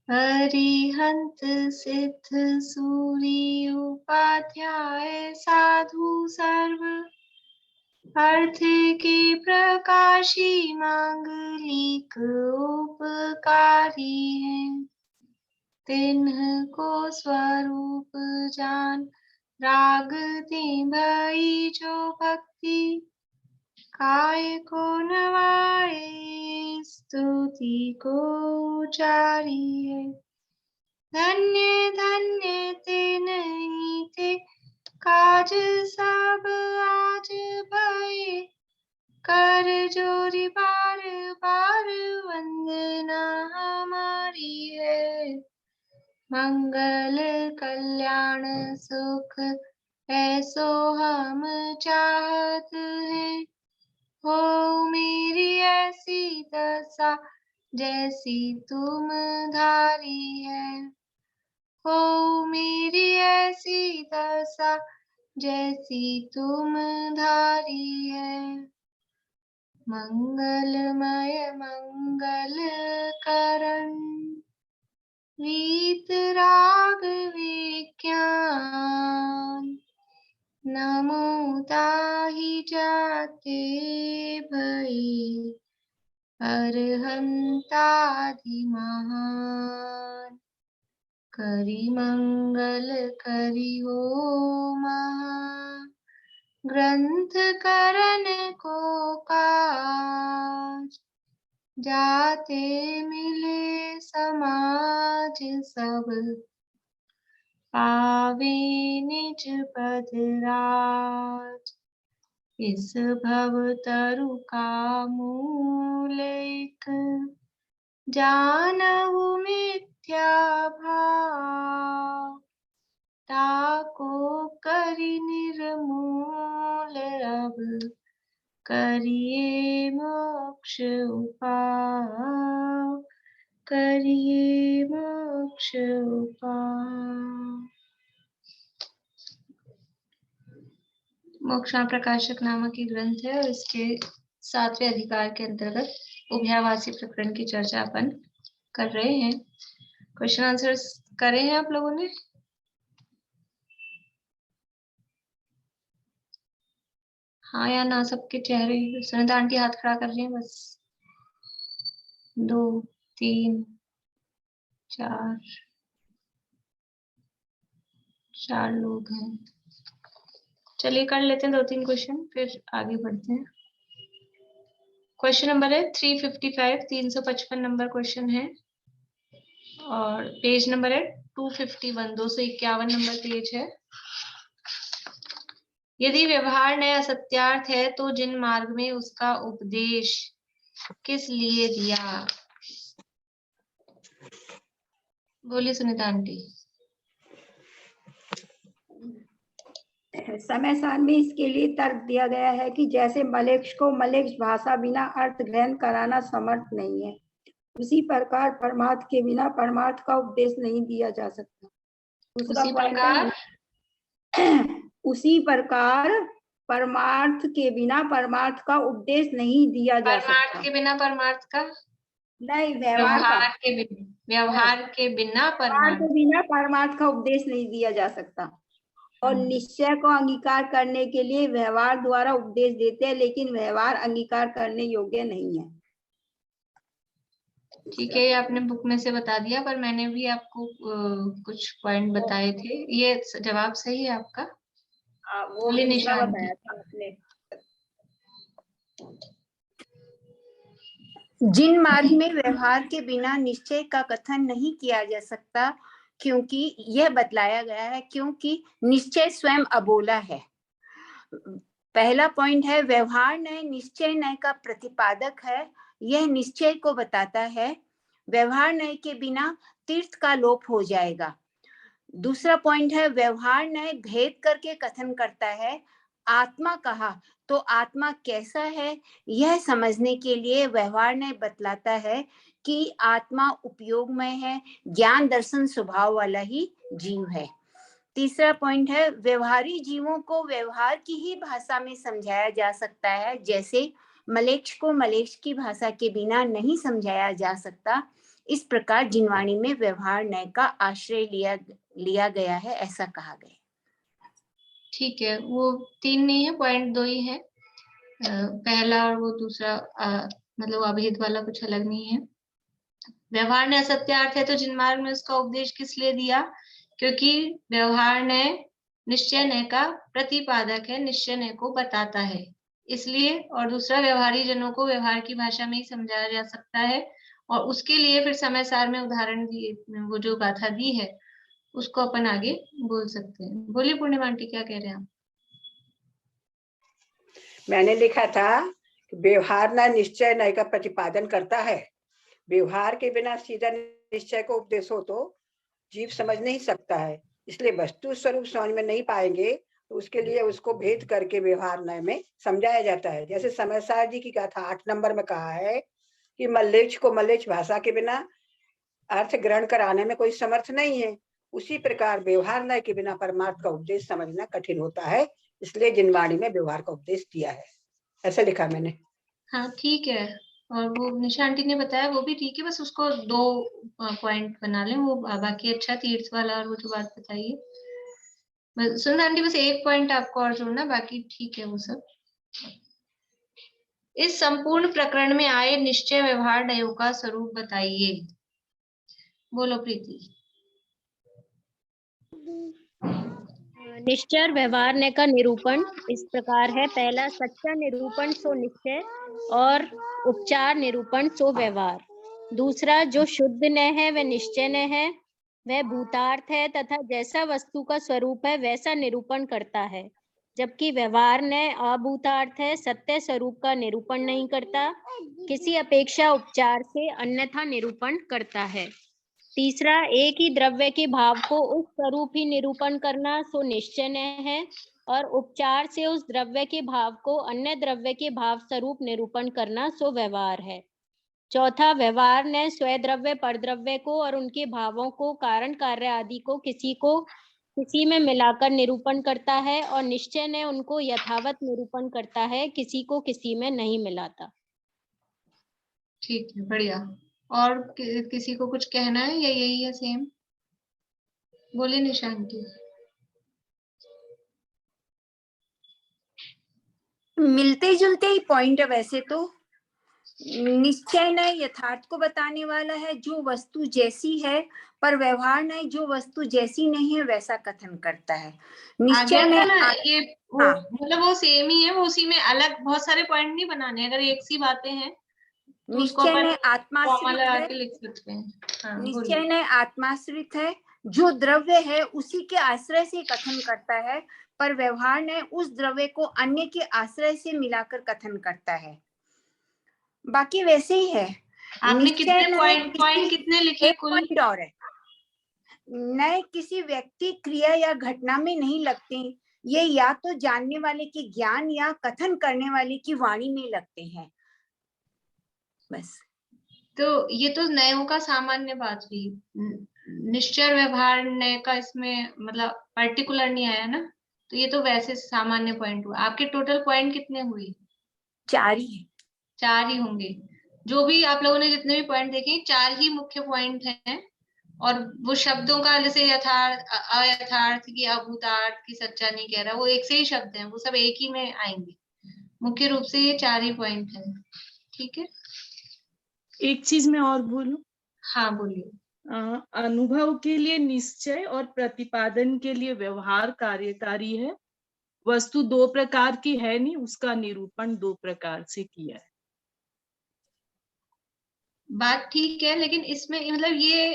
अरिहंत सिद्ध सूरी उपाध्याय साधु सर्व अर्थ के प्रकाशी मांगलिक उपकारी है। तिन्ह को स्वरूप जान राग दे भई जो भक्ति काय को नवाए स्तुति को उचारी है। धन्य धन्य ते नहीं थे काज सब आज भये कर जोरी बार बार वंदना हमारी है। मंगल कल्याण सुख ऐसो हम चाहत हैं। हो मेरी ऐसी दशा जैसी तुम धारी है। हो मेरी ऐसी दशा जैसी तुम धारी है। मंगलमय मंगल करण वीत राग विज्ञान नमो ताहि जाते भई अरहंतादि महान। करी मंगल करी हो महा ग्रंथ करण को काज जाते मिले समाज सब पावे निज पद राज। इस भव तरु का मूल एक जानहु मिथ्या भाव ताको करि निर्मूल अब करिए मोक्ष उपाय करिए मोक्ष उपाय। मोक्षणा प्रकाशक नामक ये ग्रंथ है और इसके 7वें अधिकार के अंतर्गत उभयावासी प्रकरण की चर्चा अपन कर रहे हैं। क्वेश्चन आंसर्स करे हैं आप लोगों ने? हाँ या ना सबके चेहरे? सुनीता आंटी हाथ खड़ा कर रही हैं बस। 2 3 4 लोग हैं। चलिए कर लेते हैं 2-3 क्वेश्चन फिर आगे बढ़ते हैं। क्वेश्चन नंबर है 355 355 नंबर क्वेश्चन है और पेज नंबर है 251 251 नंबर पेज है। यदि व्यवहार नया असत्यार्थ है तो जिन मार्ग में उसका उपदेश किस लिए दिया? बोलिए सुनीता आंटी। समय सार में इसके लिए तर्क दिया गया है कि जैसे मलेच्छ को मलेच्छ भाषा बिना अर्थ ग्रहण कराना समर्थ नहीं है, उसी प्रकार परमार्थ के बिना परमार्थ का उपदेश नहीं दिया जा सकता। दूसरा पॉइंट है उसी प्रकार परमार्थ के बिना परमार्थ का उपदेश नहीं दिया जा सकता। परमार्थ के बिना परमार्थ का नहीं, व्यवहार के बिना परमार्थ का उपदेश नहीं दिया जा सकता। और निश्चय को अंगीकार करने के लिए व्यवहार द्वारा उपदेश देते हैं, लेकिन व्यवहार अंगीकार करने योग्य नहीं है। ठीक है, ये आपने बुक में से बता दिया, पर मैंने भी आपको कुछ पॉइंट बताए थे। ये जवाब सही है आपका? वो निशान बताया था आपने। जिन मार्ग में व्यवहार के बिना निश्चय का कथन नहीं किया जा सकता, क्योंकि यह बतलाया गया है क्योंकि निश्चय स्वयं अबोला है। पहला पॉइंट है व्यवहार नय निश्चय नय का प्रतिपादक है, यह निश्चय को बताता है। व्यवहार नय के बिना तीर्थ का लोप हो जाएगा। दूसरा पॉइंट है व्यवहार नय भेद करके कथन करता है। आत्मा कहा तो आत्मा कैसा है यह समझने के लिए व्यवहार नय बतलाता है कि आत्मा उपयोगमय है, ज्ञान दर्शन स्वभाव वाला ही जीव है। तीसरा पॉइंट है व्यवहारी जीवों को व्यवहार की ही भाषा में समझाया जा सकता है, जैसे मलेच्छ को मलेच्छ की भाषा के बिना नहीं समझाया जा सकता। इस प्रकार जिनवाणी में व्यवहार न्याय का आश्रय लिया गया है, ऐसा कहा गया। ठीक है, वो 3 नहीं है, पॉइंट 2 ही है। पहला और वो दूसरा मतलब अभेद वाला कुछ अलग नहीं है। व्यवहार न्याय सत्यार्थ है तो जिनमार्ग में उसका उपदेश किस लिए दिया? क्योंकि व्यवहार न्याय निश्चय न्याय का प्रतिपादक है, निश्चय न्याय को बताता है, इसलिए। और दूसरा, व्यवहारी जनों को व्यवहार की भाषा में ही समझाया जा सकता है, और उसके लिए फिर समय सार में उदाहरण दिए, वो जो गाथा दी है उसको अपन आगे बोल सकते हैं। बोलिए पूर्णिमा आंटी, क्या कह रहे हैं आप? मैंने लिखा था कि व्यवहार न निश्चय न्याय का प्रतिपादन करता है। व्यवहार के बिना सीधा निश्चय को उपदेश हो तो जीव समझ नहीं सकता है, इसलिए वस्तु स्वरूप समझ में नहीं पाएंगे, तो उसके लिए उसको भेद करके व्यवहार न्याय में समझाया जाता है। जैसे समयसार जी की गाथा 8 नंबर में कहा है कि मल्लेच्छ को मल्लेच्छ भाषा के बिना अर्थ ग्रहण कराने में कोई समर्थ नहीं है, उसी प्रकार व्यवहार न्याय के बिना परमार्थ का उपदेश समझना कठिन होता है, इसलिए जिनवाणी में व्यवहार का उपदेश दिया है, ऐसा लिखा मैंने। हाँ ठीक है, और वो निशा आंटी ने बताया वो भी ठीक है, बस उसको 2 पॉइंट बना लें, वो बाकी अच्छा तीर्थ वाला और वो जो बात बताइए। सुंदर आंटी बस एक पॉइंट आपको और जोड़ना, बाकी ठीक है वो सब। इस संपूर्ण प्रकरण में आए निश्चय व्यवहार न्यायों का स्वरूप बताइए। बोलो प्रीति। निश्चय और व्यवहार न्याय का निरूपण इस प्रकार है। पहला, सच्चा निरूपण सो निश्चय और उपचार निरूपण सो व्यवहार। दूसरा, जो शुद्ध न्याय है वह निश्चय न्याय है, वह भूतार्थ है तथा जैसा वस्तु का स्वरूप है वैसा निरूपण करता है, जबकि व्यवहार न्याय अभूतार्थ है, सत्य स्वरूप का निरूपण नहीं करता, किसी अपेक्षा उपचार से अन्यथा निरूपण करता है। तीसरा, एक ही द्रव्य के भाव को उस स्वरूप ही निरूपण करना सो निश्चय न्याय है, और उपचार से उस द्रव्य के भाव को अन्य द्रव्य के भाव स्वरूप निरूपण करना सो व्यवहार है। चौथा, व्यवहार न्याय स्वद्रव्य परद्रव्य को और उनके भावों को, कारण कार्य आदि को किसी में मिलाकर निरूपण करता है, और निश्चय न्याय उनको यथावत निरूपण करता है, किसी को किसी में नहीं मिलाता। ठीक है, बढ़िया। और किसी को कुछ कहना है या यही है सेम? बोलिए निशा आंटी। मिलते जुलते ही पॉइंट है वैसे तो। निश्चय न्याय यथार्थ को बताने वाला है, जो वस्तु जैसी है, पर व्यवहार न्याय जो वस्तु जैसी नहीं है वैसा कथन करता है। निश्चय न्याय ना ये वो, हाँ, मतलब वो सेम ही है, वो उसी में अलग बहुत सारे पॉइंट नहीं बनाने, अगर एक सी बातें हैं तो उसको निश्चय अपन न्याय कॉमा आत्माश्रित लगा है। के लिख सकते हैं। हाँ, निश्चय न्याय आत्माश्रित है, जो द्रव्य है उसी के आश्रय से कथन करता है, पर व्यवहार न्याय उस द्रव्य को अन्य के आश्रय से मिलाकर कथन करता है। बाकी वैसे ही है। आपने कितने पॉइंट कितने लिखे? एक कुल पॉइंट और है, न्याय किसी व्यक्ति, क्रिया या घटना में नहीं लगते, ये या तो जानने वाले के ज्ञान या कथन करने वाले की वाणी में लगते हैं, बस। तो ये तो न्यायों का सामान्य बात हुई। निश्चय व्यवहार न्याय का इसमें मतलब पर्टिकुलर नहीं आया ना, तो ये तो वैसे सामान्य पॉइंट हुआ। आपके टोटल पॉइंट कितने हुए? 4 ही है। 4 ही होंगे। जो भी आप लोगों ने जितने भी पॉइंट देखे, 4 ही मुख्य पॉइंट हैं। और वो शब्दों का, जैसे यथार्थ, अयथार्थ की, अभूतार्थ की, सच्चा नहीं कह रहा, वो एक से ही शब्द हैं, वो सब एक ही में आएंगे। मुख्य रूप से ये 4 ही पॉइंट हैं। ठीक है, एक चीज मैं और बोलूं। हाँ बोलिए। अनुभव के लिए निश्चय और प्रतिपादन के लिए व्यवहार कार्यकारी है। वस्तु 2 प्रकार की है नहीं, उसका निरूपण 2 प्रकार से किया है। बात ठीक है, लेकिन इसमें मतलब ये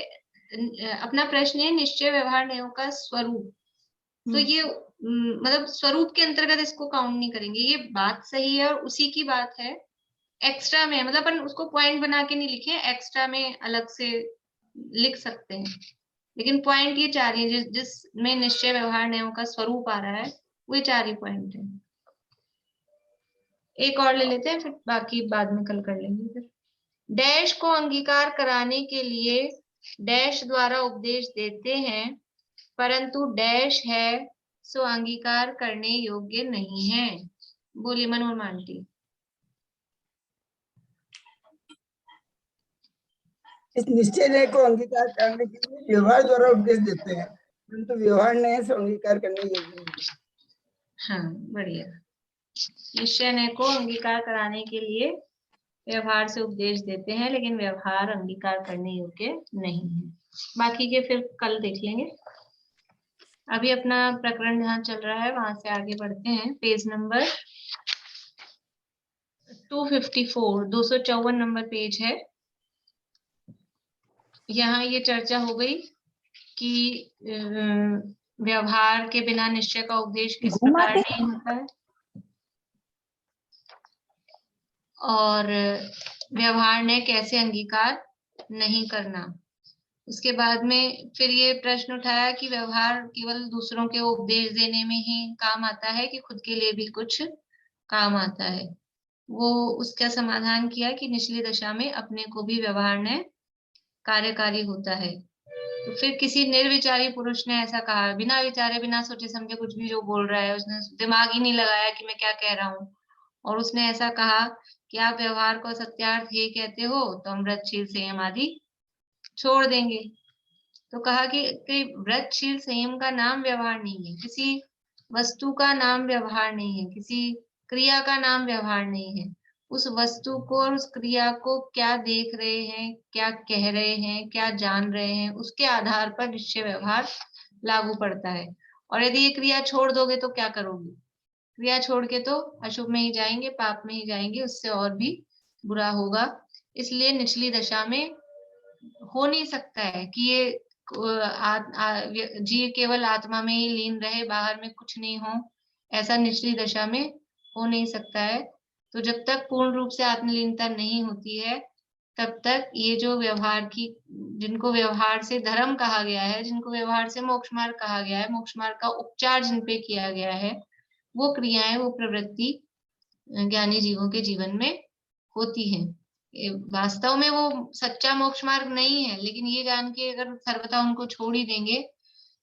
अपना प्रश्न है निश्चय व्यवहार न्यायों का स्वरूप, तो ये मतलब स्वरूप के अंतर्गत इसको काउंट नहीं करेंगे। ये बात सही है और उसी की बात है। एक्स्ट्रा में मतलब अपन उसको पॉइंट बना के नहीं लिखे, एक्स्ट्रा में अलग से लिख सकते हैं, लेकिन पॉइंट ये 4 ही है। जिसमें निश्चय व्यवहार न्यायों का स्वरूप आ रहा है, वो 4 ही पॉइंट है। एक और ले लेते हैं, फिर बाकी बाद में कल कर लेंगे। फिर डैश को अंगीकार कराने के लिए डैश द्वारा उपदेश देते हैं, परंतु डैश है सो अंगीकार करने योग्य नहीं है। बोली मनोरमा आंटी। इस निश्चय नय को अंगीकार करने के लिए व्यवहार द्वारा उपदेश देते हैं, परंतु व्यवहार नय से अंगीकार करने योग्य नहीं। हाँ, बढ़िया। निश्चय नय को अंगीकार कराने के लिए व्यवहार से उपदेश देते हैं, लेकिन व्यवहार अंगीकार करने योग्य नहीं है। बाकी के फिर कल देख लेंगे। अभी अपना प्रकरण जहाँ चल रहा है वहां से आगे बढ़ते हैं। पेज नंबर 254, 254 नंबर पेज है। यहाँ ये चर्चा हो गई कि व्यवहार के बिना निश्चय का उपदेश किस प्रकार नहीं होता है, और व्यवहार ने कैसे अंगीकार नहीं करना। उसके बाद में फिर ये प्रश्न उठाया कि व्यवहार केवल दूसरों के उपदेश देने में ही काम आता है कि खुद के लिए भी कुछ काम आता है। वो उसका समाधान किया कि निचली दशा में अपने को भी व्यवहार ने कार्यकारी होता है। तो फिर किसी निर्विचारी पुरुष ने ऐसा कहा, बिना विचारे बिना सोचे समझे कुछ भी जो बोल रहा है, उसने दिमाग ही नहीं लगाया कि मैं क्या कह रहा हूँ, और उसने ऐसा कहा कि आप व्यवहार को सत्यार्थ हे कहते हो तो हम व्रतशील संयम आदि छोड़ देंगे। तो कहा कि व्रतशील संयम का नाम व्यवहार नहीं है, किसी वस्तु का नाम व्यवहार नहीं है, किसी क्रिया का नाम व्यवहार नहीं है। उस वस्तु को और उस क्रिया को क्या देख रहे हैं, क्या कह रहे हैं, क्या जान रहे हैं, उसके आधार पर निश्चय व्यवहार लागू पड़ता है। और यदि ये क्रिया छोड़ दोगे तो क्या करोगे? क्रिया छोड़ के तो अशुभ में ही जाएंगे, पाप में ही जाएंगे, उससे और भी बुरा होगा। इसलिए निचली दशा में हो नहीं सकता है कि ये जीव केवल आत्मा में ही लीन रहे, बाहर में कुछ नहीं हो, ऐसा निचली दशा में हो नहीं सकता है। तो जब तक पूर्ण रूप से आत्मलीनता नहीं होती है, तब तक ये जो व्यवहार की, जिनको व्यवहार से धर्म कहा गया है, जिनको व्यवहार से मोक्ष मार्ग कहा गया है, मोक्ष मार्ग का उपचार जिन पे किया गया है, वो क्रियाएं, वो प्रवृत्ति ज्ञानी जीवों के जीवन में होती है। वास्तव में वो सच्चा मोक्ष मार्ग नहीं है, लेकिन ये जान के अगर सर्वथा उनको छोड़ ही देंगे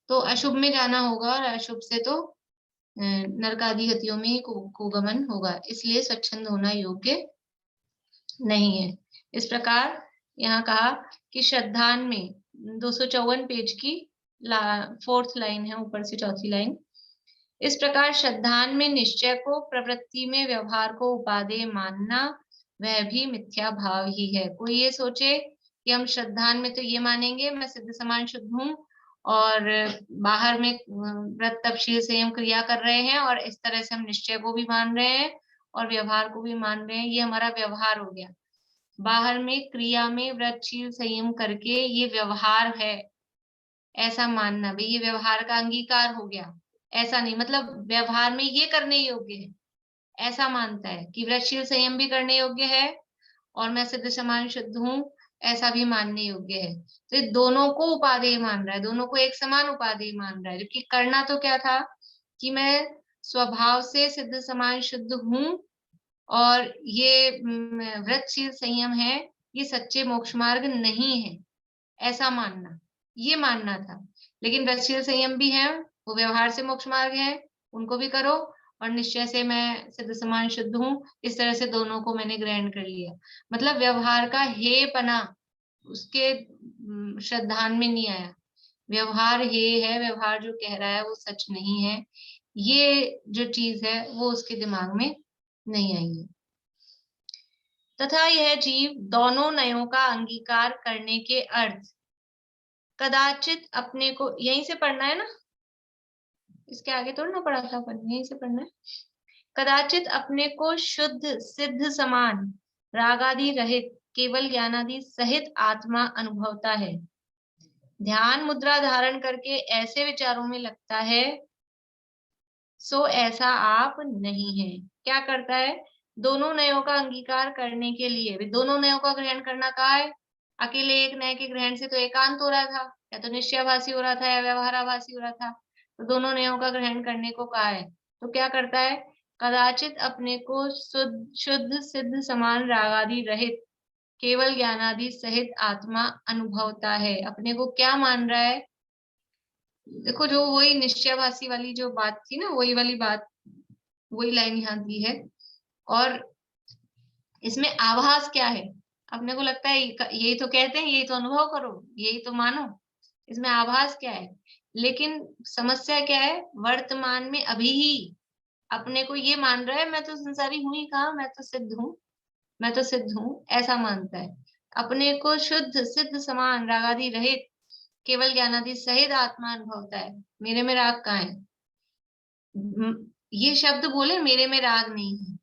तो अशुभ में जाना होगा, और अशुभ से तो नरकादि गतियों में ही कुगमन होगा। इसलिए स्वच्छंद होना योग्य नहीं है। इस प्रकार यहाँ कहा कि श्रद्धान में 254 पेज की 4th लाइन है, ऊपर से 4थी लाइन। इस प्रकार श्रद्धान में निश्चय को प्रवृत्ति में व्यवहार को उपादेय मानना वह भी मिथ्या भाव ही है। कोई ये सोचे कि हम श्रद्धान में तो ये मानेंगे मैं सिद्ध समान शुद्ध हूँ, और बाहर में व्रत तपशील संयम क्रिया कर रहे हैं, और इस तरह से हम निश्चय को भी मान रहे हैं और व्यवहार को भी मान रहे हैं, ये हमारा व्यवहार हो गया। बाहर में क्रिया में व्रतशील संयम करके ये व्यवहार है, ऐसा मानना, भाई ये व्यवहार का अंगीकार हो गया, ऐसा नहीं, मतलब व्यवहार में ये करने योग्य है, ऐसा मानता है कि व्रतशील संयम भी करने योग्य है और मैं सिद्ध समान शुद्ध हूँ, ऐसा भी मानने योग्य है। तो ये दोनों को उपादेय मान रहा है, दोनों को एक समान उपादेय मान रहा है। जबकि करना तो क्या था कि मैं स्वभाव से सिद्ध समान शुद्ध हूँ, और ये व्रतशील संयम है, ये सच्चे मोक्ष मार्ग नहीं है, ऐसा मानना, ये मानना था। लेकिन व्रतशील संयम भी है, वो व्यवहार से मोक्ष मार्ग है, उनको भी करो, और निश्चय से मैं सिद्ध समान शुद्ध हूँ, इस तरह से दोनों को मैंने ग्रहण कर लिया। मतलब व्यवहार का हे पना उसके श्रद्धान में नहीं आया। व्यवहार हे है, व्यवहार जो कह रहा है वो सच नहीं है, ये जो चीज है वो उसके दिमाग में नहीं आई है। तथा यह जीव दोनों नयों का अंगीकार करने के अर्थ कदाचित अपने को, यहीं से पढ़ना है ना, इसके आगे थोड़ा ना पढ़ा था अपन, यहीं से पढ़ना है। कदाचित अपने को शुद्ध सिद्ध समान रागादि रहित केवल ज्ञानादि सहित आत्मा अनुभवता है। ध्यान मुद्रा धारण करके ऐसे विचारों में लगता है, सो ऐसा आप नहीं है। क्या करता है? दोनों नयों का अंगीकार करने के लिए, दोनों नयों का ग्रहण करना कहा है। अकेले एक नय के ग्रहण से तो एकांत हो रहा था, या तो निश्चयाभासी हो रहा था या व्यवहाराभासी हो रहा था, तो दोनों नयों का ग्रहण करने को कहा है। तो क्या करता है? कदाचित अपने को शुद्ध सिद्ध समान रागादि रहित केवल ज्ञानादि सहित आत्मा अनुभवता है। अपने को क्या मान रहा है? देखो, जो वही निश्चयाभासी वाली जो बात थी ना, वही वाली बात, वही लाइन यहाँ दी है। और इसमें आभास क्या है? अपने को लगता है यही तो कहते हैं, यही तो अनुभव करो, यही तो मानो, इसमें आभास क्या है? लेकिन समस्या क्या है? वर्तमान में अभी ही अपने को ये मान रहा है मैं तो संसारी हूं ही कहाँ, मैं तो सिद्ध हूँ, मैं तो सिद्ध हूँ, ऐसा मानता है। अपने को शुद्ध सिद्ध समान रागादि रहित केवल ज्ञानादि सहित आत्मा अनुभवता है। मेरे में राग कहाँ है? ये शब्द बोले मेरे में राग नहीं है,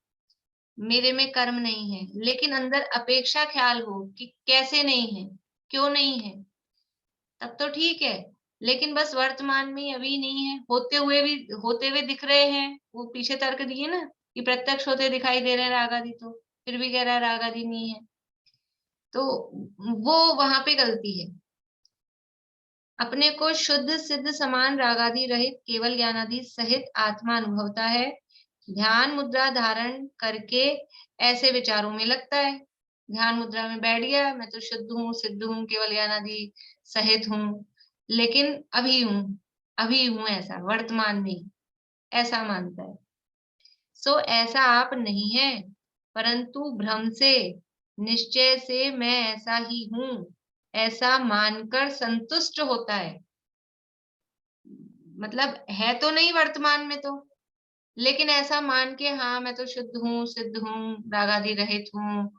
मेरे में कर्म नहीं है, लेकिन अंदर अपेक्षा ख्याल हो कि कैसे नहीं है, क्यों नहीं है, तब तो ठीक है। लेकिन बस वर्तमान में अभी नहीं है, होते हुए दिख रहे हैं। वो पीछे तर्क दिए ना कि प्रत्यक्ष होते दिखाई दे रहे हैं राग आदि, तो फिर भी कह रहा है राग आदि नहीं है, तो वो वहां पे गलती है। अपने को शुद्ध सिद्ध समान रागादि रहित केवल ज्ञानादि सहित आत्मा अनुभवता है। ध्यान मुद्रा धारण करके ऐसे विचारों में लगता है। ध्यान मुद्रा में बैठ गया, मैं तो शुद्ध हूँ, सिद्ध हूँ, केवल ज्ञानादि सहित हूँ, लेकिन अभी हूँ ऐसा वर्तमान में ऐसा मानता है। सो ऐसा आप नहीं है, परंतु भ्रम से निश्चय से मैं ऐसा ही हूँ ऐसा मानकर संतुष्ट होता है। मतलब है तो नहीं वर्तमान में तो, लेकिन ऐसा मान के हाँ मैं तो शुद्ध हूँ, सिद्ध हूँ, रागादि रहित हूँ,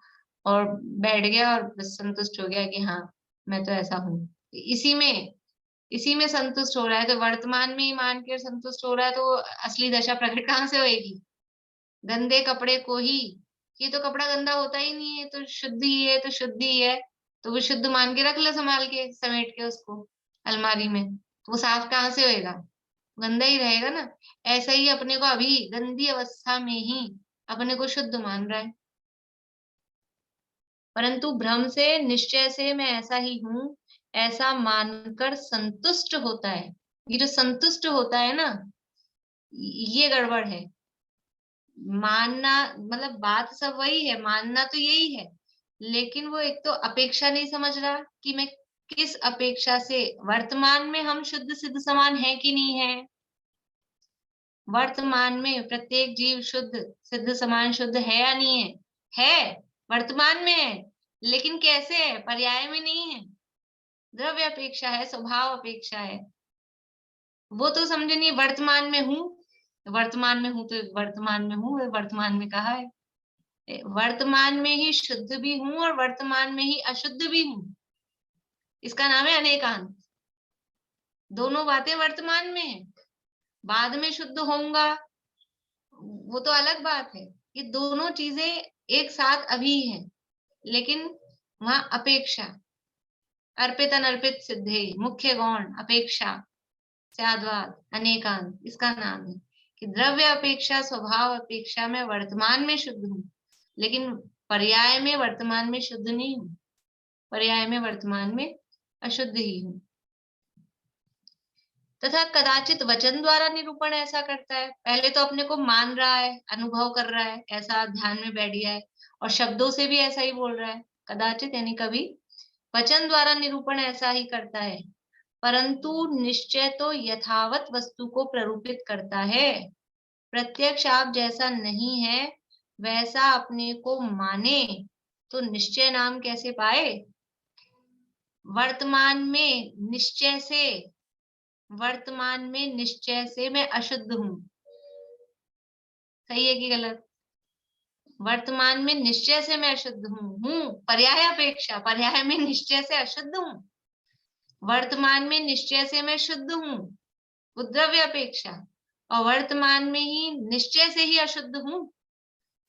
और बैठ गया और बस संतुष्ट हो गया कि हाँ मैं तो ऐसा हूँ। इसी में संतुष्ट हो रहा है, तो वर्तमान में ही मान के संतुष्ट हो रहा है, तो असली दशा प्रकट कहाँ से होएगी? गंदे कपड़े को ही, ये तो कपड़ा गंदा होता ही नहीं है, तो शुद्ध ही है, तो शुद्ध ही है, तो वो शुद्ध मान के रख लो, संभाल के समेट के उसको अलमारी में, तो वो साफ कहाँ से होएगा? गंदा ही रहेगा ना। ऐसा ही अपने को अभी गंदी अवस्था में ही अपने को शुद्ध मान रहा है, परंतु भ्रम से निश्चय से मैं ऐसा ही हूँ ऐसा मानकर संतुष्ट होता है। ये जो संतुष्ट होता है ना, ये गड़बड़ है। मानना मतलब बात सब वही है, मानना तो यही है, लेकिन वो एक तो अपेक्षा नहीं समझ रहा कि मैं किस अपेक्षा से, वर्तमान में हम शुद्ध सिद्ध समान है कि नहीं है? वर्तमान में प्रत्येक जीव शुद्ध सिद्ध समान शुद्ध है या नहीं है? है, वर्तमान में है, लेकिन कैसे है? पर्याय में नहीं है, द्रव्य अपेक्षा है, स्वभाव अपेक्षा है। वो तो समझे नहीं, वर्तमान में हूँ, वर्तमान में हूँ तो वर्तमान में हूँ, वर्तमान में कहा है? वर्तमान में ही शुद्ध भी हूँ और वर्तमान में ही अशुद्ध भी हूँ, इसका नाम है अनेकांत। दोनों बातें वर्तमान में है, बाद में शुद्ध होऊंगा वो तो अलग बात है। ये दोनों चीजें एक साथ अभी है, लेकिन वहां अपेक्षा, अर्पित अनर्पित सिद्धे, मुख्य गौण अपेक्षा, स्याद्वाद अनेकांत, इसका नाम है कि द्रव्य अपेक्षा स्वभाव अपेक्षा में वर्तमान में शुद्ध हूँ, लेकिन पर्याय में वर्तमान में शुद्ध नहीं हूँ, पर्याय में वर्तमान में अशुद्ध ही हूँ। तथा कदाचित वचन द्वारा निरूपण ऐसा करता है, पहले तो अपने को मान रहा है, अनुभव कर रहा है, ऐसा ध्यान में बैठ गया है, और शब्दों से भी ऐसा ही बोल रहा है। कदाचित यानी कभी, वचन द्वारा निरूपण ऐसा ही करता है, परंतु निश्चय तो यथावत वस्तु को प्ररूपित करता है। प्रत्यक्ष आप जैसा नहीं है वैसा अपने को माने तो निश्चय नाम कैसे पाए? वर्तमान में निश्चय से मैं अशुद्ध हूँ, सही है कि गलत? वर्तमान में निश्चय से मैं अशुद्ध हूँ, पर्याय अपेक्षा, पर्याय में निश्चय से अशुद्ध हूँ, वर्तमान में निश्चय से मैं शुद्ध हूँ, द्रव्य अपेक्षा, और वर्तमान में ही निश्चय से ही अशुद्ध हूँ।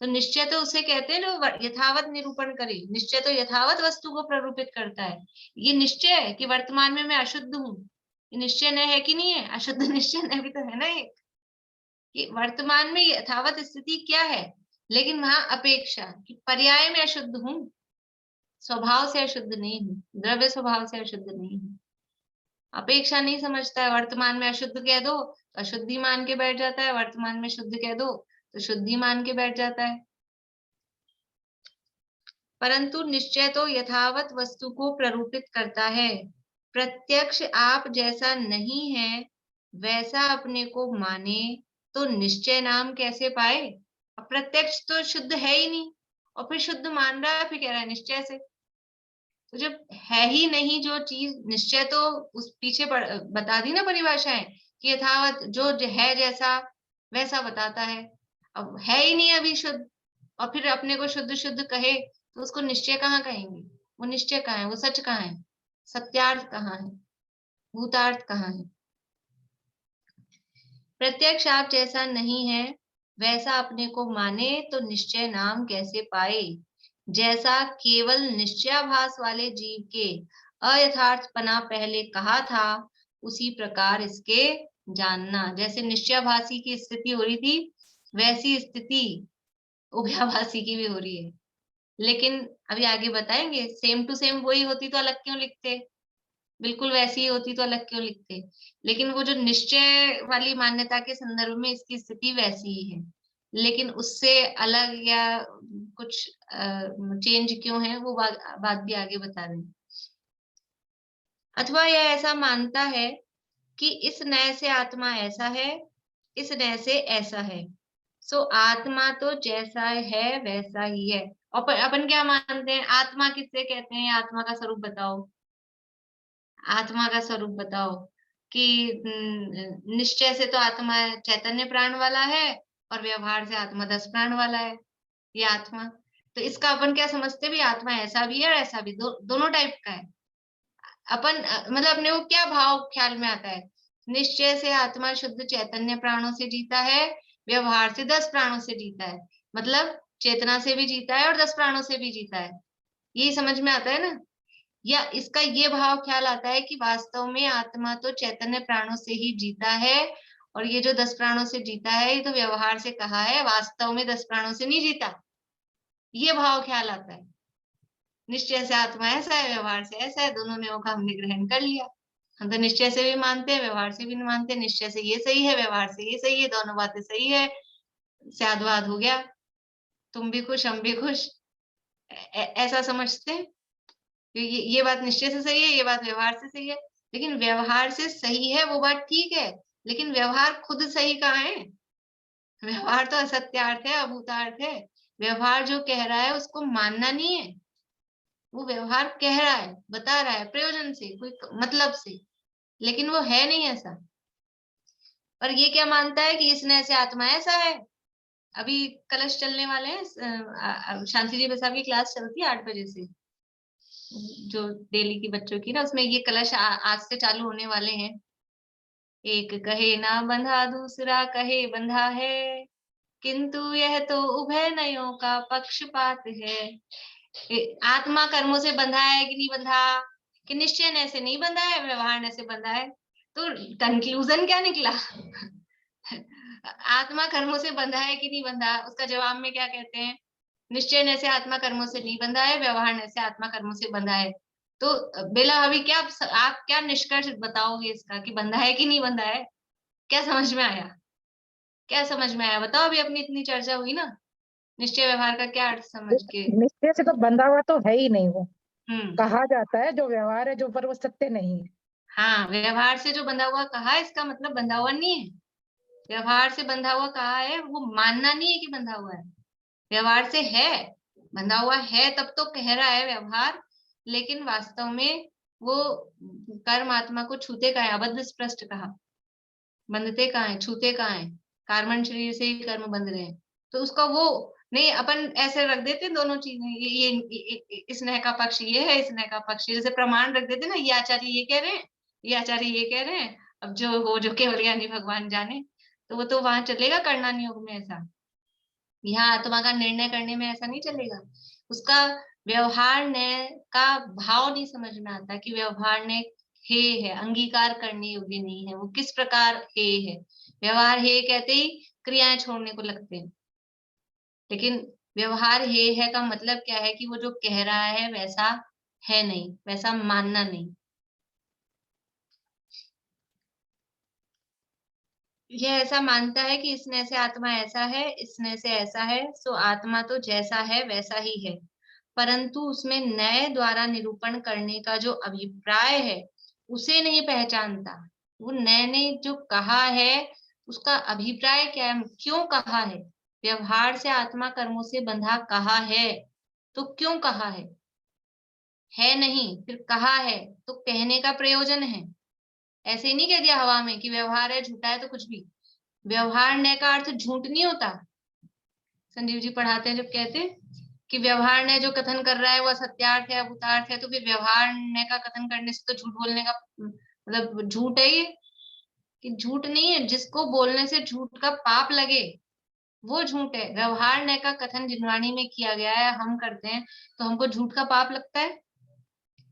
तो निश्चय तो उसे कहते हैं जो यथावत निरूपण करे, निश्चय तो यथावत वस्तु को प्ररूपित करता है। ये निश्चय है कि वर्तमान में मैं अशुद्ध हूँ, ये निश्चय न है कि नहीं है? अशुद्ध निश्चय न भी तो है ना एक, कि वर्तमान में यथावत स्थिति क्या है, लेकिन वहां अपेक्षा कि पर्याय में अशुद्ध हूँ, स्वभाव से अशुद्ध नहीं हूँ, द्रव्य स्वभाव से अशुद्ध नहीं हूँ। अपेक्षा नहीं समझता है, वर्तमान में अशुद्ध कह दो तो अशुद्धि मान के बैठ जाता है, वर्तमान में शुद्ध कह दो तो शुद्धि मान के बैठ जाता है। परंतु निश्चय तो यथावत वस्तु को प्ररूपित करता है। प्रत्यक्ष आप जैसा नहीं है वैसा अपने को माने तो निश्चय नाम कैसे पाए? प्रत्यक्ष तो शुद्ध है ही नहीं, और फिर शुद्ध मान रहा है, फिर कह रहा है निश्चय से, तो जब है ही नहीं जो चीज, निश्चय तो उस पीछे बता दी ना परिभाषाएं कि यथावत जो है जैसा वैसा बताता है। अब है ही नहीं अभी शुद्ध, और फिर अपने को शुद्ध शुद्ध कहे तो उसको निश्चय कहाँ कहेंगे? वो निश्चय कहाँ है? वो सच कहाँ है? सत्यार्थ कहाँ है? भूतार्थ कहाँ है? प्रत्यक्ष आप जैसा नहीं है वैसा अपने को माने तो निश्चय नाम कैसे पाए? जैसा केवल निश्चयाभास वाले जीव के अयथार्थपना पहले कहा था, उसी प्रकार इसके जानना। जैसे निश्चयाभासी की स्थिति हो रही थी, वैसी स्थिति उभयाभासी की भी हो रही है। लेकिन अभी आगे बताएंगे, सेम टू सेम वही होती तो अलग क्यों लिखते? बिल्कुल वैसी ही होती तो अलग क्यों लिखते? लेकिन वो जो निश्चय वाली मान्यता के संदर्भ में इसकी स्थिति वैसी ही है, लेकिन उससे अलग या कुछ चेंज क्यों है वो बात भी आगे बता दें। अथवा यह ऐसा मानता है कि इस नए से आत्मा ऐसा है, इस नए से ऐसा है, सो आत्मा तो जैसा है वैसा ही है। और अपन क्या मानते हैं? आत्मा किससे कहते हैं? आत्मा का स्वरूप बताओ, आत्मा का स्वरूप बताओ। कि निश्चय से तो आत्मा चैतन्य प्राण वाला है और व्यवहार से आत्मा 10 प्राण वाला है, ये आत्मा। तो इसका अपन क्या समझते भी? आत्मा ऐसा भी है और ऐसा भी, दोनों टाइप का है। अपन मतलब अपने को क्या भाव ख्याल में आता है? निश्चय से आत्मा शुद्ध चैतन्य प्राणों से जीता है, व्यवहार से 10 प्राणों से जीता है, मतलब चेतना से भी जीता है और 10 प्राणों से भी जीता है। यही समझ में आता है ना? या इसका ये भाव ख्याल आता है कि वास्तव में आत्मा तो चैतन्य प्राणों से ही जीता है और ये जो 10 प्राणों से जीता है ये तो व्यवहार से कहा है, वास्तव में 10 प्राणों से नहीं जीता। ये भाव ख्याल आता है। निश्चय से आत्मा ऐसा है, व्यवहार से ऐसा है, दोनों ने का हमने ग्रहण कर लिया। हम तो निश्चय से भी मानते हैं, व्यवहार से भी नहीं मानते। निश्चय से ये सही है, व्यवहार से ये सही है, दोनों बातें सही है, स्यादवाद हो गया, तुम भी खुश हम भी खुश, ऐसा समझते हैं। ये बात निश्चय से सही है, ये बात व्यवहार से सही है। लेकिन व्यवहार से सही है वो बात ठीक है, लेकिन व्यवहार खुद सही कहाँ है? व्यवहार तो असत्यार्थ है, अभूतार्थ है। व्यवहार जो कह रहा है उसको मानना नहीं है, वो व्यवहार कह रहा है, बता रहा है प्रयोजन से, कोई मतलब से, लेकिन वो है नहीं ऐसा। पर ये क्या मानता है कि इसने ऐसे आत्मा ऐसा है। अभी कलश चलने वाले हैं, शांति जी बसा की क्लास चलती है 8 बजे से, जो डेली की बच्चों की ना, उसमें ये कलश आज से चालू होने वाले हैं। एक कहे ना बंधा, दूसरा कहे बंधा है, किंतु यह तो उभय नयों का पक्षपात है। आत्मा कर्मों से बंधा है कि नहीं बंधा? कि निश्चय ने से नहीं बंधा है, व्यवहार ने से बंधा है। तो कंक्लूजन क्या निकला? आत्मा कर्मों से बंधा है कि नहीं बंधा? उसका जवाब में क्या कहते हैं? निश्चय ने से आत्मा कर्मों से नहीं बंधा है, व्यवहार ने से आत्मा कर्मों से बंधा है। तो बेला अभी क्या आप क्या निष्कर्ष बताओगे इसका कि बंधा है कि नहीं बंधा है? क्या समझ में आया? क्या समझ में आया बताओ? अभी अपनी इतनी चर्चा हुई ना निश्चय व्यवहार का, क्या अर्थ समझ के? निश्चय से तो बंधा हुआ तो है ही नहीं वो, हम्म, कहा जाता है जो व्यवहार है जो, पर वो सत्य नहीं है। हाँ, व्यवहार से जो बंधा हुआ कहा, इसका मतलब बंधा हुआ नहीं है। व्यवहार से बंधा हुआ कहा है, वो मानना नहीं है कि बंधा हुआ है। व्यवहार से है, बंधा हुआ है तब तो कह रहा है व्यवहार, लेकिन वास्तव में वो कर्म आत्मा को छूते का है, अबद्ध स्पष्ट कहा। बंधते कहाँ है, छूते कहाँ है? कार्बन शरीर से ही कर्म बंध रहे हैं। तो उसका वो नहीं, अपन ऐसे रख देते दोनों चीजें, इस नह का पक्ष ये है, इस नह का पक्ष, जैसे प्रमाण रख देते ना, ये आचार्य ये कह रहे हैं, ये आचार्य ये कह रहे हैं, अब जो हो जो केवल ज्ञानी भगवान जाने। तो वो तो वहां चलेगा कर्णन योग में ऐसा, यहाँ आत्मा का निर्णय करने में ऐसा नहीं चलेगा। उसका व्यवहार ने का भाव नहीं समझ में आता कि व्यवहार ने हे है, अंगीकार करने योग्य नहीं है, वो किस प्रकार हे है। व्यवहार हे कहते ही क्रियाएं छोड़ने को लगते हैं, लेकिन व्यवहार हे है का मतलब क्या है? कि वो जो कह रहा है वैसा है नहीं, वैसा मानना नहीं। यह ऐसा मानता है कि इसने से आत्मा ऐसा है, इसने से ऐसा है, सो आत्मा तो जैसा है वैसा ही है, परंतु उसमें नए द्वारा निरूपण करने का जो अभिप्राय है उसे नहीं पहचानता। वो नए ने जो कहा है उसका अभिप्राय क्या है, क्यों कहा है? व्यवहार से आत्मा कर्मों से बंधा कहा है तो क्यों कहा है है नहीं, फिर कहा है तो कहने का प्रयोजन है। ऐसे ही नहीं कह दिया हवा में कि व्यवहार है, झूठा है तो कुछ भी। व्यवहार न का अर्थ झूठ नहीं होता। संजीव जी पढ़ाते हैं जब कहते हैं कि व्यवहार ने जो कथन कर रहा है वो सत्यार्थ है, अभूतार्थ है, तो फिर व्यवहार ने का कथन करने से तो झूठ बोलने का मतलब झूठ है ये, कि झूठ नहीं है। जिसको बोलने से झूठ का पाप लगे वो झूठ है। व्यवहार ने का कथन जिन वाणी में किया गया है, हम करते हैं तो हमको झूठ का पाप लगता है।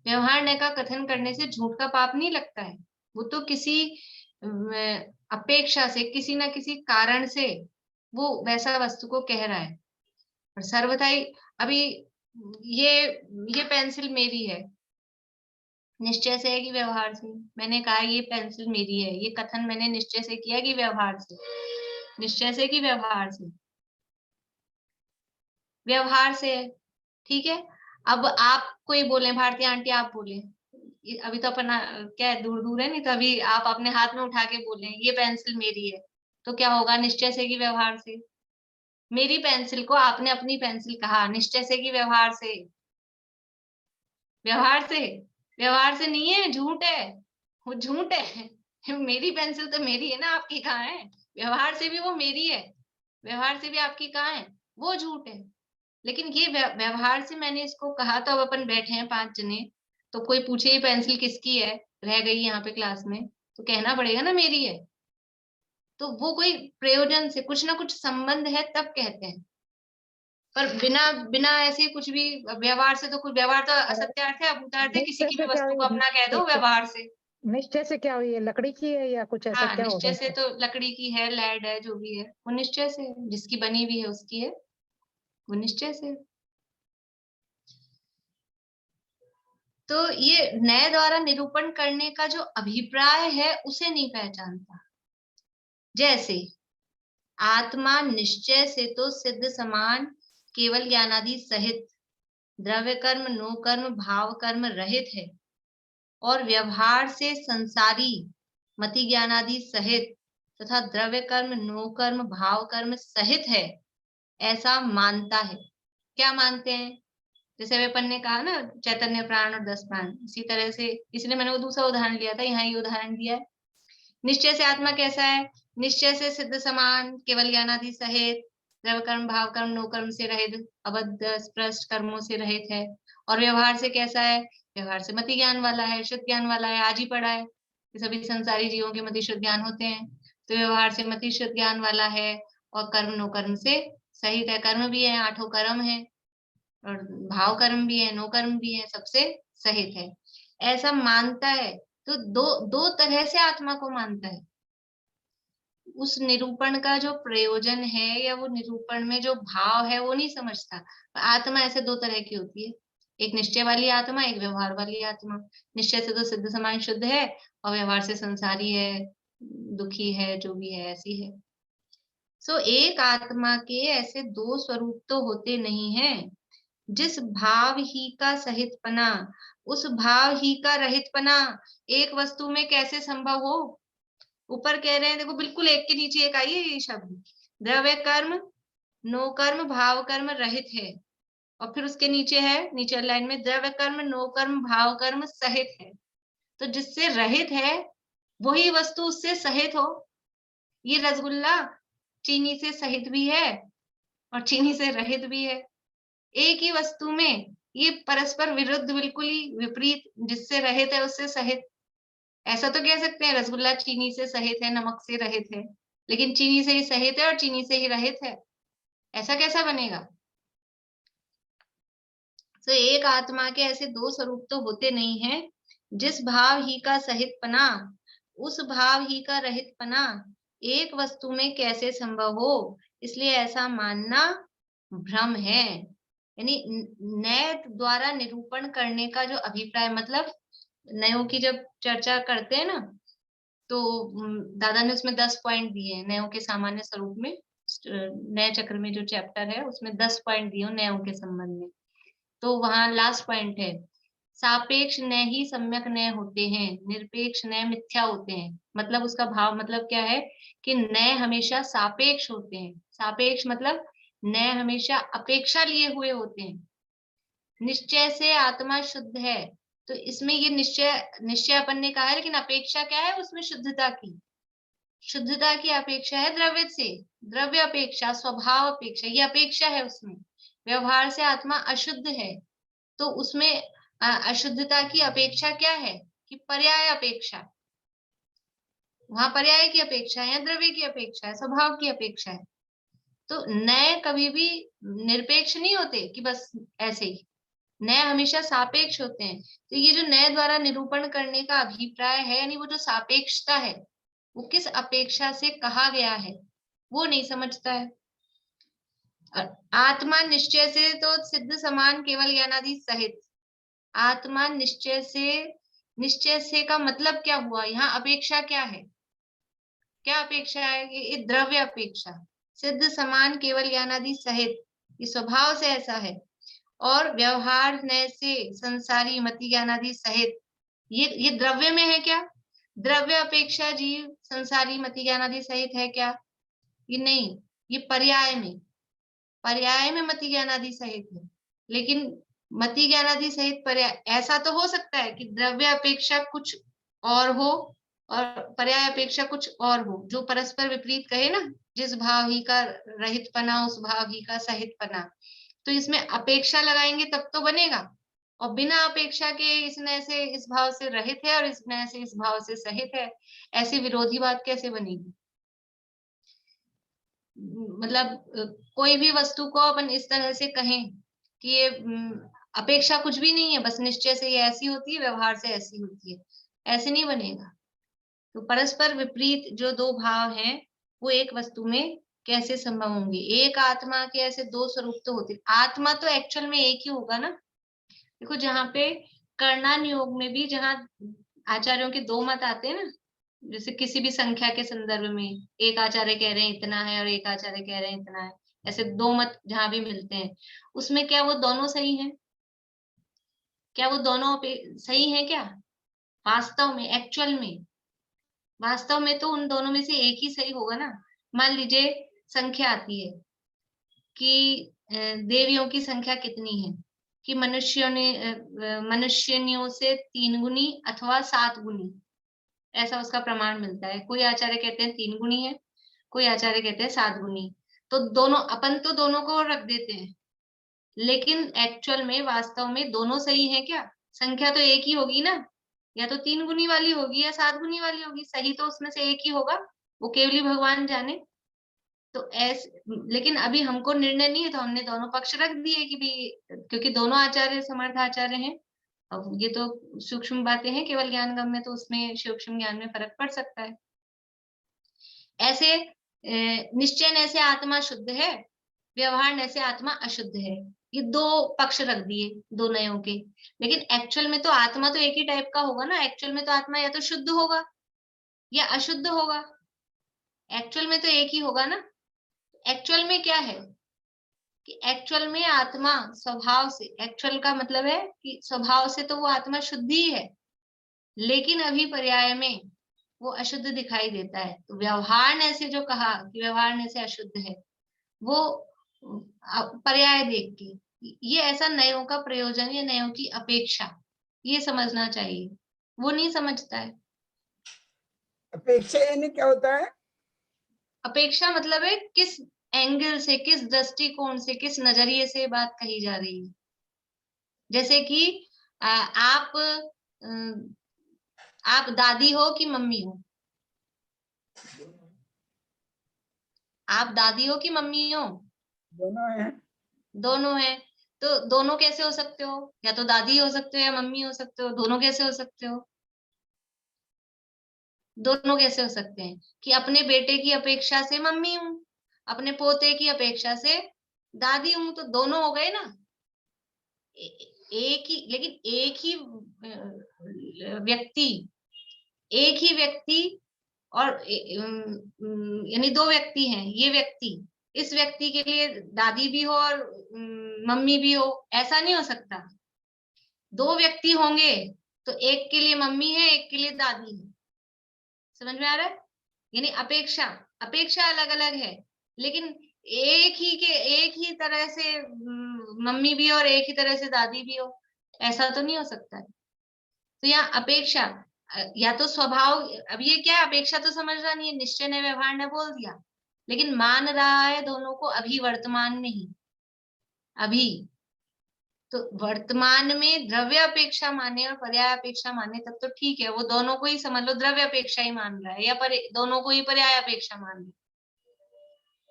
व्यवहार ने का कथन करने से झूठ का पाप नहीं लगता है। वो तो किसी अपेक्षा से, किसी ना किसी कारण से वो वैसा वस्तु को कह रहा है। और सर्वथा ही अभी ये पेंसिल मेरी है, निश्चय से है कि व्यवहार से? मैंने कहा ये पेंसिल मेरी है, ये कथन मैंने निश्चय से किया कि व्यवहार से? निश्चय से कि व्यवहार से? व्यवहार से है, ठीक है। अब आप कोई बोले, भारती आंटी आप बोले, अभी तो अपन क्या है, दूर दूर है, नहीं तो अभी आप अपने हाथ में उठा के बोले ये पेंसिल मेरी है, तो क्या होगा? निश्चय से कि व्यवहार से? मेरी पेंसिल को आपने अपनी पेंसिल कहा, निश्चय से कि व्यवहार से? व्यवहार से। व्यवहार से नहीं है, झूठ है, वो झूठ है। मेरी पेंसिल तो मेरी है ना, आपकी कहाँ है? व्यवहार से भी वो मेरी है, व्यवहार से भी आपकी कहाँ है? वो झूठ है। लेकिन ये व्यवहार से मैंने इसको कहा, तो अब अपन बैठे हैं 5 जने, तो कोई पूछे ये पेंसिल किसकी है, रह गई यहाँ पे क्लास में, तो कहना पड़ेगा ना मेरी है। तो वो कोई प्रयोजन से, कुछ ना कुछ संबंध है तब कहते हैं। पर बिना बिना ऐसे कुछ भी व्यवहार से, तो कुछ व्यवहार तो असत्यार्थ है, अभूतार्थ है, किसी की भी वस्तु को अपना कह दो व्यवहार से। निश्चय से क्या हुई है? लकड़ी की है या कुछ ऐसा हाँ, क्या हो निश्चय से गया? तो लकड़ी की है, लेड है, जो भी है वो निश्चय से, जिसकी बनी हुई है उसकी है, वो निश्चय से। तो ये नए द्वारा निरूपण करने का जो अभिप्राय है उसे नहीं पहचानता। जैसे आत्मा निश्चय से तो सिद्ध समान केवल ज्ञानादि सहित, द्रव्य कर्म नो कर्म भाव कर्म रहित है, और व्यवहार से संसारी मति ज्ञानादि सहित तथा द्रव्य कर्म नो कर्म भाव कर्म सहित है, ऐसा मानता है। क्या मानते हैं? जैसे अपन ने कहा ना चैतन्य प्राण और 10 प्राण, इसी तरह से, इसलिए मैंने वो दूसरा उदाहरण लिया था, यहाँ ये उदाहरण दिया है। निश्चय से आत्मा कैसा है? निश्चय से सिद्ध समान केवल ज्ञानादि सहित, द्रव्य कर्म भाव कर्म नो कर्म से रहित, अबद्ध स्पष्ट कर्मों से रहित है। और व्यवहार से कैसा है? व्यवहार से मति ज्ञान वाला है, शुद्ध ज्ञान वाला है। आज ही पढ़ा है कि सभी संसारी जीवों के मति शुद्ध ज्ञान होते हैं, तो व्यवहार से मति शुद्ध ज्ञान वाला है, और कर्म नो कर्म से सहित है। कर्म भी है, 8 कर्म है, और भाव कर्म भी है, नो कर्म भी है, सबसे सहित है, ऐसा मानता है। तो दो तरह से आत्मा को मानता है। उस निरूपण का जो प्रयोजन है या वो निरूपण में जो भाव है वो नहीं समझता। आत्मा ऐसे 2 तरह की होती है, एक निश्चय वाली आत्मा, एक व्यवहार वाली आत्मा। निश्चय से तो सिद्ध समान शुद्ध है, और व्यवहार से संसारी है, दुखी है, जो भी है, ऐसी है। सो एक आत्मा के ऐसे 2 स्वरूप तो होते नहीं है। जिस भाव ही का सहितपना, उस भाव ही का रहितपना एक वस्तु में कैसे संभव हो? ऊपर कह रहे हैं, देखो बिल्कुल एक के नीचे एक आई है ये शब्द, द्रव्य कर्म नो कर्म भाव कर्म रहित है, और फिर उसके नीचे है, नीचे लाइन में, द्रव्य कर्म नो कर्म भाव कर्म सहित है। तो जिससे रहित है वही वस्तु उससे सहित हो। ये रसगुल्ला चीनी से सहित भी है और चीनी से रहित भी है। एक ही वस्तु में ये परस्पर विरुद्ध, बिल्कुल ही विपरीत, जिससे रहित है उससे सहित। ऐसा तो कह सकते हैं रसगुल्ला चीनी से सहित है, नमक से रहित है, लेकिन चीनी से ही सहित है और चीनी से ही रहित है, ऐसा कैसा बनेगा? तो एक आत्मा के ऐसे 2 स्वरूप तो होते नहीं है। जिस भाव ही का सहितपना, उस भाव ही का रहितपना एक वस्तु में कैसे संभव हो, इसलिए ऐसा मानना भ्रम है। यानी नए द्वारा निरूपण करने का जो अभिप्राय, मतलब नयों की जब चर्चा करते हैं ना, तो दादा ने उसमें 10 पॉइंट दिए हैं नयों के सामान्य स्वरूप में। नए चक्र में जो चैप्टर है उसमें 10 पॉइंट दिए नयों के संबंध में। तो वहां लास्ट पॉइंट है, सापेक्ष नय ही सम्यक नय होते हैं, निरपेक्ष नय मिथ्या होते हैं। मतलब उसका भाव मतलब क्या है कि नय हमेशा सापेक्ष होते हैं। सापेक्ष मतलब नय हमेशा अपेक्षा लिए हुए होते हैं। निश्चय से आत्मा शुद्ध है, तो इसमें ये निश्चय अपन ने कहा है, लेकिन अपेक्षा क्या है उसमें? शुद्धता की अपेक्षा है द्रव्य से, द्रव्य अपेक्षा, स्वभाव अपेक्षा, ये अपेक्षा है उसमें। व्यवहार से आत्मा अशुद्ध है, तो उसमें अशुद्धता की अपेक्षा क्या है? कि पर्याय अपेक्षा। वहां पर्याय की अपेक्षा है, द्रव्य की अपेक्षा है, स्वभाव की अपेक्षा है। तो नए कभी भी निरपेक्ष नहीं होते कि बस ऐसे ही, नए हमेशा सापेक्ष होते हैं। तो ये जो नए द्वारा निरूपण करने का अभिप्राय है, यानी वो जो सापेक्षता है, वो किस अपेक्षा से कहा गया है वो नहीं समझता है। आत्मा निश्चय से तो सिद्ध समान केवल ज्ञानादि सहित, आत्मा निश्चय से का मतलब क्या हुआ? यहाँ अपेक्षा क्या है? क्या अपेक्षा है? ये द्रव्य अपेक्षा, सिद्ध समान केवल ज्ञानादि सहित, ये स्वभाव से ऐसा है। और व्यवहार नय से संसारी मति ज्ञानादि सहित, ये द्रव्य में है क्या? द्रव्य अपेक्षा जीव संसारी मति ज्ञानादि सहित है क्या? ये नहीं, ये पर्याय में मति ज्ञानादि सहित है। लेकिन मति ज्ञानादि सहित पर्याय, ऐसा तो हो सकता है कि द्रव्य अपेक्षा कुछ और हो और पर्याय अपेक्षा कुछ और हो, जो परस्पर विपरीत कहे ना, जिस भाव ही का रहितपना उस भाव ही का सहितपना। तो इसमें अपेक्षा लगाएंगे तब तो बनेगा, और बिना अपेक्षा के इस नय से इस भाव से रहित है और इस नय से इस भाव से सहित है, ऐसी विरोधी बात कैसे बनेगी? मतलब कोई भी वस्तु को अपन इस तरह से कहें कि ये अपेक्षा कुछ भी नहीं है, बस निश्चय से ये ऐसी होती है, व्यवहार से ऐसी होती है, ऐसे नहीं बनेगा। तो परस्पर विपरीत जो दो भाव हैं वो एक वस्तु में कैसे संभव होंगे? एक आत्मा के ऐसे दो स्वरूप तो होते, आत्मा तो एक्चुअल में एक ही होगा ना। देखो जहाँ पे कर्णान योग में भी, जहाँ आचार्यों के दो मत आते हैं ना, जैसे किसी भी संख्या के संदर्भ में एक आचार्य कह रहे हैं इतना है और एक आचार्य कह रहे हैं इतना है, ऐसे दो मत जहां भी मिलते हैं, उसमें क्या वो दोनों सही हैं? क्या वो दोनों सही हैं क्या? वास्तव में, वास्तव में तो उन दोनों में से एक ही सही होगा ना। मान लीजिए संख्या आती है कि देवियों की संख्या कितनी है, कि मनुष्यों से 3 गुनी अथवा 7 गुनी, ऐसा उसका प्रमाण मिलता है। कोई आचार्य कहते हैं 3 गुनी है, कोई आचार्य कहते हैं 7 गुनी। तो दोनों, अपन तो दोनों को रख देते हैं, लेकिन एक्चुअल में वास्तव में दोनों सही है क्या? संख्या तो एक ही होगी ना, या तो 3 गुनी वाली होगी या 7 गुनी वाली होगी, सही तो उसमें से एक ही होगा, वो केवली भगवान जाने। तो ऐसे, लेकिन अभी हमको निर्णय नहीं है, तो हमने दोनों पक्ष रख दिए कि भी, क्योंकि दोनों आचार्य समर्थ आचार्य हैं। अब ये तो सूक्ष्म बातें हैं, केवल ज्ञान गम में तो उसमें सूक्ष्म ज्ञान में फर्क पड़ सकता है। ऐसे निश्चय न से आत्मा शुद्ध है, व्यवहार न से आत्मा अशुद्ध है, ये दो पक्ष रख दिए दो नयों के। लेकिन एक्चुअल में तो आत्मा तो एक ही टाइप का होगा ना, एक्चुअल में तो आत्मा या तो शुद्ध होगा या अशुद्ध होगा, एक्चुअल में तो एक ही होगा ना। एक्चुअल में क्या है कि एक्चुअल में आत्मा स्वभाव से, एक्चुअल का मतलब है कि स्वभाव से तो वो आत्मा शुद्ध ही है, लेकिन अभी पर्याय में वो अशुद्ध दिखाई देता है। तो व्यवहार ने से जो कहा कि व्यवहार ने से अशुद्ध है, वो पर्याय देख के, ये ऐसा नयों का प्रयोजन या नयों की अपेक्षा, ये समझना चाहिए, वो नहीं समझता है। अपेक्षा यानी क्या होता है? अपेक्षा मतलब है किस एंगल से, किस दृष्टिकोण से, किस नजरिए से बात कही जा रही है। जैसे कि आप दादी हो कि मम्मी हो? आप दादी हो कि मम्मी हो? दोनों हैं। दोनों हैं। तो दोनों कैसे हो सकते हो? या तो दादी हो सकते हो या मम्मी हो सकते हो, दोनों कैसे हो सकते हो? दोनों कैसे हो सकते हैं कि अपने बेटे की अपेक्षा से मम्मी हूं, अपने पोते की अपेक्षा से दादी हूं, तो दोनों हो गए ना। एक ही, लेकिन एक ही व्यक्ति और यानी दो व्यक्ति हैं, ये व्यक्ति, इस व्यक्ति के लिए दादी भी हो और मम्मी भी हो, ऐसा नहीं हो सकता। दो व्यक्ति होंगे तो एक के लिए मम्मी है, एक के लिए दादी है। समझ में आ रहा है? यानी अपेक्षा अलग अलग है, लेकिन एक ही तरह से मम्मी भी और एक ही तरह से दादी भी हो, ऐसा तो नहीं हो सकता है। तो यहाँ अपेक्षा या तो स्वभाव, अब ये क्या है, अपेक्षा तो समझ रहा नहीं है, निश्चय ने व्यवहार ने बोल दिया, लेकिन मान रहा है दोनों को अभी वर्तमान में ही, अभी। तो वर्तमान में द्रव्य अपेक्षा माने और पर्याय अपेक्षा माने तब तो ठीक है, वो दोनों को ही समझ लो द्रव्य अपेक्षा ही मान रहा है, या दोनों को ही पर्याय अपेक्षा मान रहा है।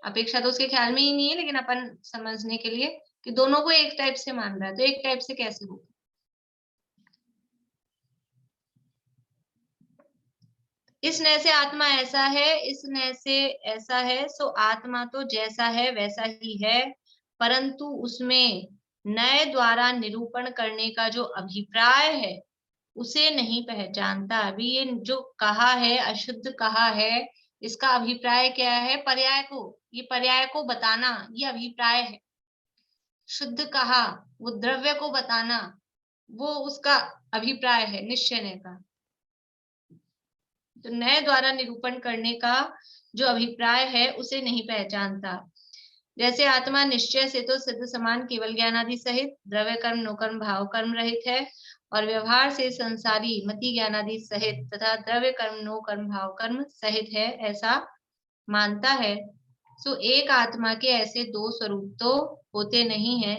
अपेक्षा तो उसके ख्याल में ही नहीं है, लेकिन अपन समझने के लिए कि दोनों को एक टाइप से मान रहा है, तो एक टाइप से कैसे होगा। इस नय से आत्मा ऐसा है, इस नय से ऐसा है, सो आत्मा तो जैसा है वैसा ही है, परंतु उसमें नय द्वारा निरूपण करने का जो अभिप्राय है उसे नहीं पहचानता। अभी ये जो कहा है, अशुद्ध कहा है, इसका अभिप्राय क्या है, पर्याय को, ये पर्याय को बताना, ये अभिप्राय है। शुद्ध कहा, वो द्रव्य को बताना, वो उसका अभिप्राय है निश्चय नय का। तो नय द्वारा निरूपण करने का जो अभिप्राय है उसे नहीं पहचानता। जैसे आत्मा निश्चय से तो सिद्ध समान केवल ज्ञानादि सहित द्रव्य कर्म नो कर्म भाव कर्म रहित है, और व्यवहार से संसारी मति ज्ञानादि सहित तथा द्रव्य कर्म नो कर्म भाव कर्म सहित है, ऐसा मानता है। सो एक आत्मा के ऐसे दो स्वरूप तो होते नहीं है।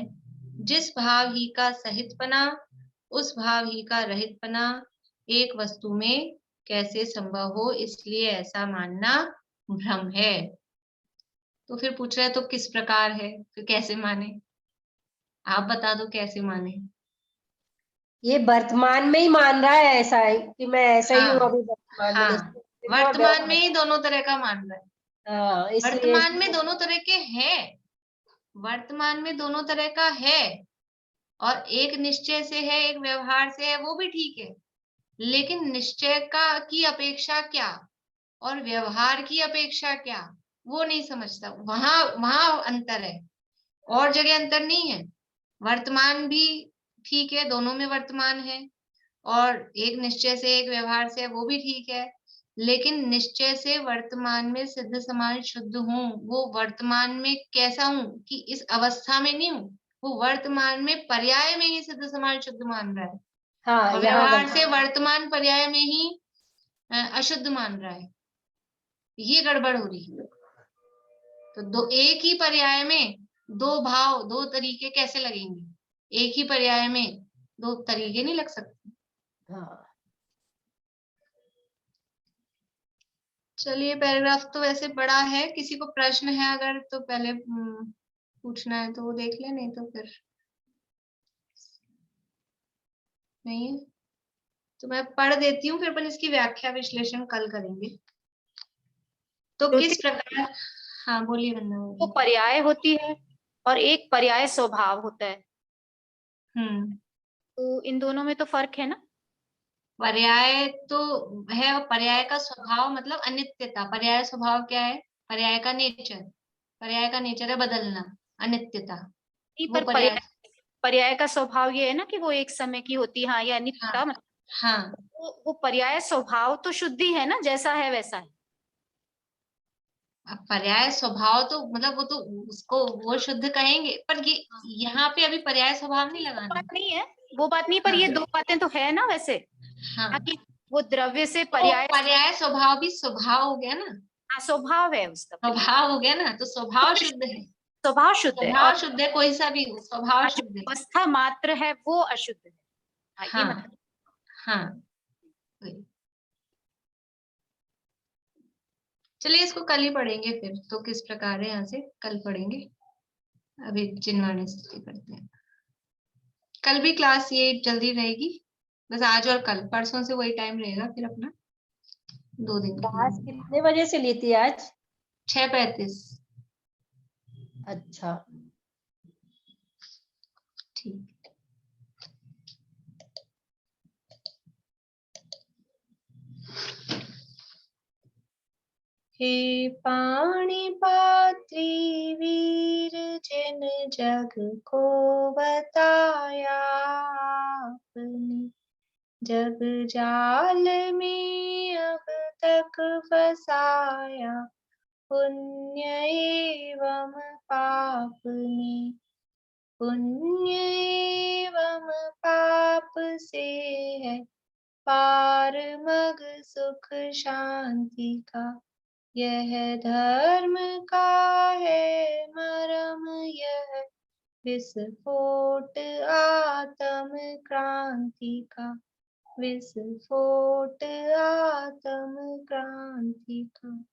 जिस भाव ही का सहितपना, उस भाव ही का रहितपना एक वस्तु में कैसे संभव हो, इसलिए ऐसा मानना भ्रम है। तो फिर पूछ रहे तो किस प्रकार है, फिर कैसे माने, आप बता दो कैसे माने। ये वर्तमान में ही मान रहा है ऐसा है कि मैं ऐसा ही हूँ हाँ, अभी वर्तमान में, हाँ, निश्चित और वर्तमान व्यवहार। में ही दोनों तरह का मान रहा है। हाँ, इसलिए वर्तमान में दोनों तरह के हैं, वर्तमान में दोनों तरह का है, और एक निश्चय से है एक व्यवहार से है, वो भी ठीक है, लेकिन निश्चय का की अपेक्षा क्या और व्यवहार की अपेक्षा क्या, वो नहीं समझता। वहां वहां अंतर है, और जगह अंतर नहीं है। वर्तमान भी ठीक है, दोनों में वर्तमान है, और एक निश्चय से एक व्यवहार से है, वो भी ठीक है, लेकिन निश्चय से वर्तमान में सिद्ध समान शुद्ध हूँ, वो वर्तमान में कैसा हूँ कि इस अवस्था में नहीं हूँ, वो वर्तमान में पर्याय में ही सिद्ध समान शुद्ध मान रहा है, हाँ, और यहाँ व्यवहार से वर्तमान पर्याय में ही अशुद्ध मान रहा है। ये गड़बड़ हो रही है। तो दो एक ही पर्याय में दो भाव, दो तरीके कैसे लगेंगे, एक ही पर्याय में दो तरीके नहीं लग सकते। हाँ, चलिए, पैराग्राफ तो वैसे बड़ा है, किसी को प्रश्न है अगर तो पहले पूछना है तो वो देख ले, नहीं तो फिर नहीं है तो मैं पढ़ देती हूँ, फिर अपन इसकी व्याख्या विश्लेषण कल करेंगे। तो किस प्रकार, हाँ बोलिए वंदना। वो पर्याय होती है और एक पर्याय स्वभाव होता है, तो इन दोनों में तो फर्क है ना। पर्याय तो है, और पर्याय का स्वभाव मतलब अनित्यता। पर्याय स्वभाव क्या है, पर्याय का नेचर, पर्याय का नेचर है बदलना, अनित्यता। नहीं, वो पर पर्याय का स्वभाव ये है ना कि वो एक समय की होती है, हाँ, या अनित्यता। मतलब हाँ, वो पर्याय स्वभाव तो शुद्धि है ना, जैसा है वैसा है। अब पर्याय स्वभाव तो मतलब वो तो उसको वो शुद्ध कहेंगे, पर ये यहाँ पे अभी पर्याय स्वभाव नहीं लगाना। बात नहीं है, वो बात नहीं, पर ये दो बातें तो है ना वैसे। हाँ, कि वो द्रव्य से तो पर्याय स्वभाव भी स्वभाव हो गया ना, हाँ, स्वभाव है उसका, स्वभाव हो गया ना, तो स्वभाव शुद्ध है, स्वभाव शुद्ध है, स्वभाव और शुद्ध है, कोई सा भी हो स्वभाव शुद्ध है। अवस्था मात्र है वो अशुद्ध है। ये हाँ, मतलब हाँ। चलिए इसको कल ही पढ़ेंगे, फिर तो किस प्रकार है यहाँ से कल पढ़ेंगे, अभी चिन्वाणी स्थिति करते हैं। कल भी क्लास ये जल्दी रहेगी, बस आज और कल, परसों से वही टाइम रहेगा फिर अपना 2 दिन क्लास कितने बजे से ली थी आज? 6:35। अच्छा, ठीक। हे पाणी पात्री वीर जिन जग को बताया आपने, जग जाल में अब तक फसाया पुण्य एवं पाप ने। पुण्य एवं पाप से है पार मग सुख शांति का। यह धर्म का है मरम, यह विस्फोट आत्म क्रांति का, विस्फोट आत्म क्रांति का।